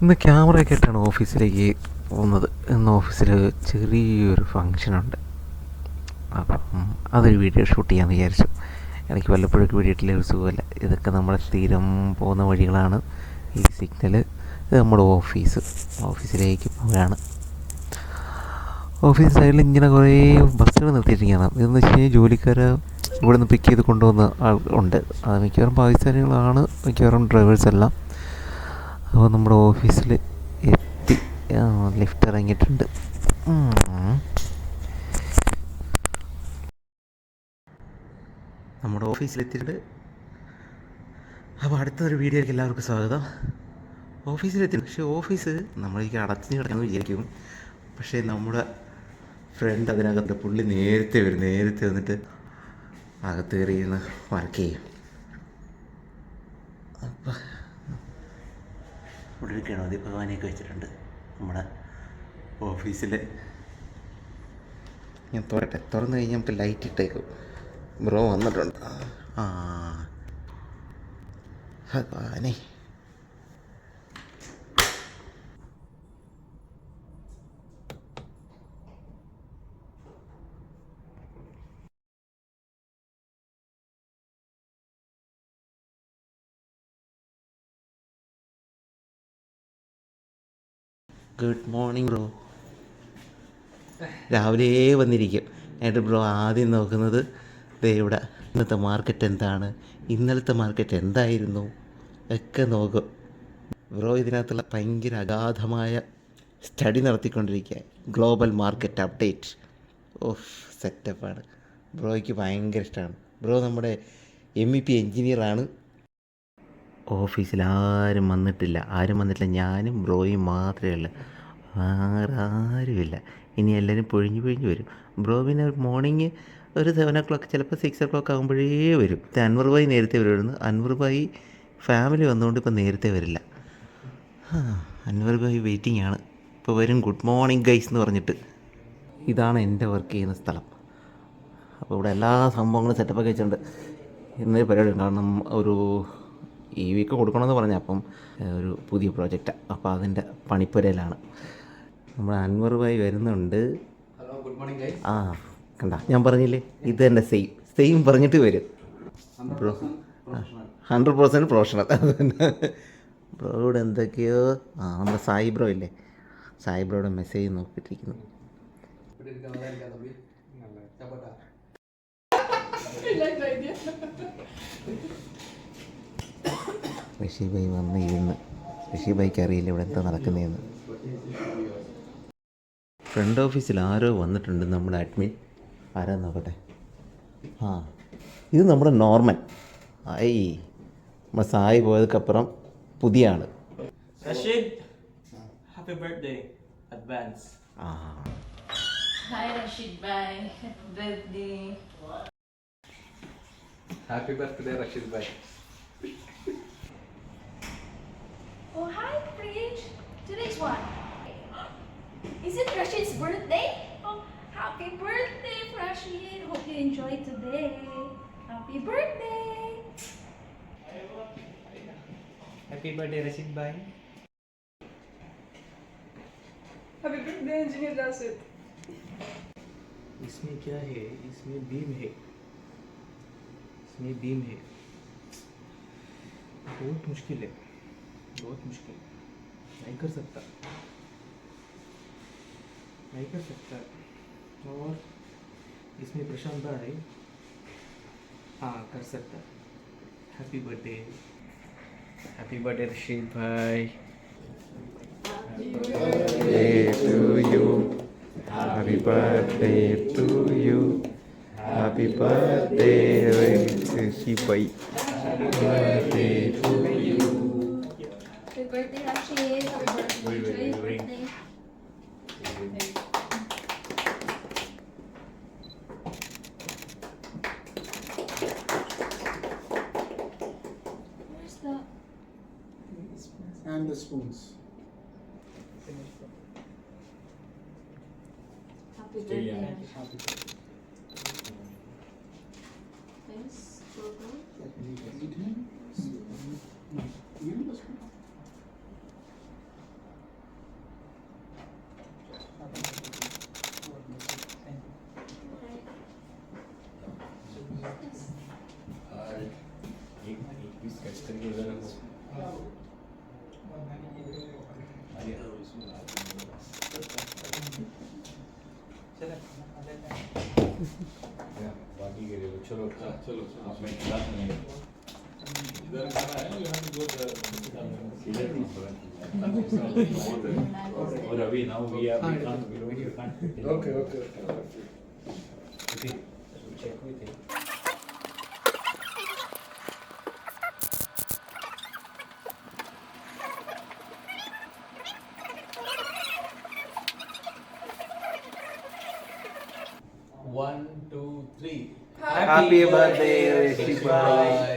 ഇന്ന് ക്യാമറയൊക്കെ ആയിട്ടാണ് ഓഫീസിലേക്ക് പോകുന്നത്. ഇന്ന് ഓഫീസിൽ ചെറിയൊരു ഫങ്ഷനുണ്ട്. അപ്പം അതൊരു വീഡിയോ ഷൂട്ട് ചെയ്യാമെന്ന് വിചാരിച്ചു. എനിക്ക് വല്ലപ്പോഴൊക്കെ വീഡിയോയിലെ ഒരു സുഖമല്ല. ഇതൊക്കെ നമ്മുടെ സ്ഥിരം പോകുന്ന വഴികളാണ്. ഈ സിഗ്നൽ ഇത് നമ്മുടെ ഓഫീസിലേക്ക് പോവുകയാണ്. ഓഫീസ് സൈഡിൽ ഇങ്ങനെ കുറേ ബസ്സുകൾ നിർത്തിയിട്ടിരിക്കുകയാണ്. ഇതെന്ന് വെച്ച് കഴിഞ്ഞാൽ ജോലിക്കാർ ഇവിടെ നിന്ന് പിക്ക് ചെയ്ത് കൊണ്ടുവന്ന ആൾ ഉണ്ട്. അത് മിക്കവാറും പാകിസ്ഥാനികളാണ്, മിക്കവാറും ഡ്രൈവേഴ്സെല്ലാം. അപ്പോൾ നമ്മുടെ ഓഫീസിൽ എത്തി. ലിഫ്റ്റ് ഇറങ്ങിയിട്ടുണ്ട്. നമ്മുടെ ഓഫീസിലെത്തിയിട്ടുണ്ട്. അപ്പോൾ അടുത്തൊരു വീഡിയോയിലേക്ക് എല്ലാവർക്കും സ്വാഗതം. ഓഫീസിലെത്തി. പക്ഷേ ഓഫീസ് നമ്മളേക്ക് അടച്ചു കിടക്കാമെന്ന് വിചാരിക്കും. പക്ഷേ നമ്മുടെ ഫ്രണ്ട് അതിനകത്ത് പുള്ളി നേരത്തെ വന്നിട്ട് അകത്ത് കയറിയിരുന്ന് വർക്ക് ചെയ്യും. അപ്പം ഇവിടെ ഒരു ഗണപതി ഭഗവാനെയൊക്കെ വെച്ചിട്ടുണ്ട് നമ്മുടെ ഓഫീസിൽ. ഞാൻ തുറന്നു കഴിഞ്ഞാൽ നമുക്ക് ലൈറ്റ് ഇട്ടേക്കും. ബ്രോ വന്നിട്ടുണ്ട്. ഭഗവാനെ, ഗുഡ് മോർണിംഗ് ബ്രോ. രാവിലെ വന്നിരിക്കും. എന്നിട്ട് ബ്രോ ആദ്യം നോക്കുന്നത് ദേ ഇവിടെ ഇന്നത്തെ മാർക്കറ്റ് എന്താണ്, ഇന്നലത്തെ മാർക്കറ്റ് എന്തായിരുന്നു ഒക്കെ നോക്കും. ബ്രോ ഇതിനകത്തുള്ള ഭയങ്കര അഗാധമായ സ്റ്റഡി നടത്തിക്കൊണ്ടിരിക്കുക. Global market update. സെറ്റപ്പാണ്. ബ്രോയ്ക്ക് ഭയങ്കര ഇഷ്ടമാണ്. ബ്രോ നമ്മുടെ MEP എൻജിനീയറാണ്. ഓഫീസിൽ ആരും വന്നിട്ടില്ല. ഞാനും ബ്രോയും മാത്രമേ ഉള്ളൂ. ആരുമില്ല. ഇനി എല്ലാവരും പൊഴിഞ്ഞു വരും. ബ്രോ പിന്നെ മോർണിംഗ് ഒരു 7 o'clock, ചിലപ്പോൾ 6 o'clock ആകുമ്പോഴേ വരും. അൻവർ ഭായി നേരത്തെ വരുമായിരുന്നു. അൻവർ ഭായി ഫാമിലി വന്നുകൊണ്ട് ഇപ്പോൾ നേരത്തെ വരില്ല. അൻവർ ഭായി വെയിറ്റിംഗ് ആണ്. ഇപ്പോൾ വരും. ഗുഡ് മോർണിംഗ് ഗൈസ് എന്ന് പറഞ്ഞിട്ട്. ഇതാണ് എൻ്റെ വർക്ക് ചെയ്യുന്ന സ്ഥലം. അപ്പോൾ ഇവിടെ എല്ലാ സംഭവങ്ങളും സെറ്റപ്പൊക്കെ വെച്ചിട്ടുണ്ട്. ഇന്നൊരു പരിപാടി ഉണ്ട്. കാരണം ഒരു വീക്ക് കൊടുക്കണമെന്ന് പറഞ്ഞു. അപ്പം ഒരു പുതിയ പ്രോജക്റ്റാണ്. അപ്പോൾ അതിൻ്റെ പണിപ്പുരയിലാണ്. നമ്മുടെ അൻവർ ഭായി വരുന്നുണ്ട്. കണ്ട, ഞാൻ പറഞ്ഞില്ലേ, ഇത് തന്നെ സെയിം പറഞ്ഞിട്ട് വരും. Bro 100% professional. ബ്രോ ഇവിടെ എന്തൊക്കെയോ നമ്മുടെ സായി ബ്രോ ഇല്ലേ, സായി ബ്രോയുടെ മെസ്സേജ് നോക്കിയിട്ടിരിക്കുന്നു. ഋഷി ഭായി വന്ന് ഇരുന്ന്. ഋഷി ഭായിക്ക് അറിയില്ല ഇവിടെ എന്താ നടക്കുന്നതെന്ന്. ഫ്രണ്ട് ഓഫീസിൽ ആരോ വന്നിട്ടുണ്ട്. നമ്മുടെ അഡ്മിൻ ആരാ നോക്കട്ടെ. ഇത് നമ്മുടെ നോർമൻ. നമ്മുടെ സായി പോയതിനപ്പുറം പുതിയ ആള്. Rashid, happy birthday, advance. Hi Rashid bhai, happy birthday. Happy birthday Rashid bhai. Oh hi Preach, today's what? Is it Rashid's birthday? Oh, happy birthday Rashid, hope you enjoy today. Happy birthday. Happy birthday Rashid bhai. Happy birthday engineer Rashid. इसमें क्या है? इसमें beam है. बहुत मुश्किल है, बहुत मुश्किल. नहीं कर सकता. और इसमें प्रशांत भाई कर सकता. हैप्पी बर्थडे रशीद भाई. Happy birthday to you. Happy birthday to you. Happy birthday ऋषि भाई. Happy birthday to you. Happy birthday Rashid. Happy birthday. Enjoy your birthday. Where's the And the spoons. happy birthday Rashid? Thanks. Eat him. You the spoon. चलो चलो आप मैं खिला नहीं इधर खाना है यहाँ पे और अभी now we are we can't okay check with him. One, two, three. Happy birthday, Rishi bhai.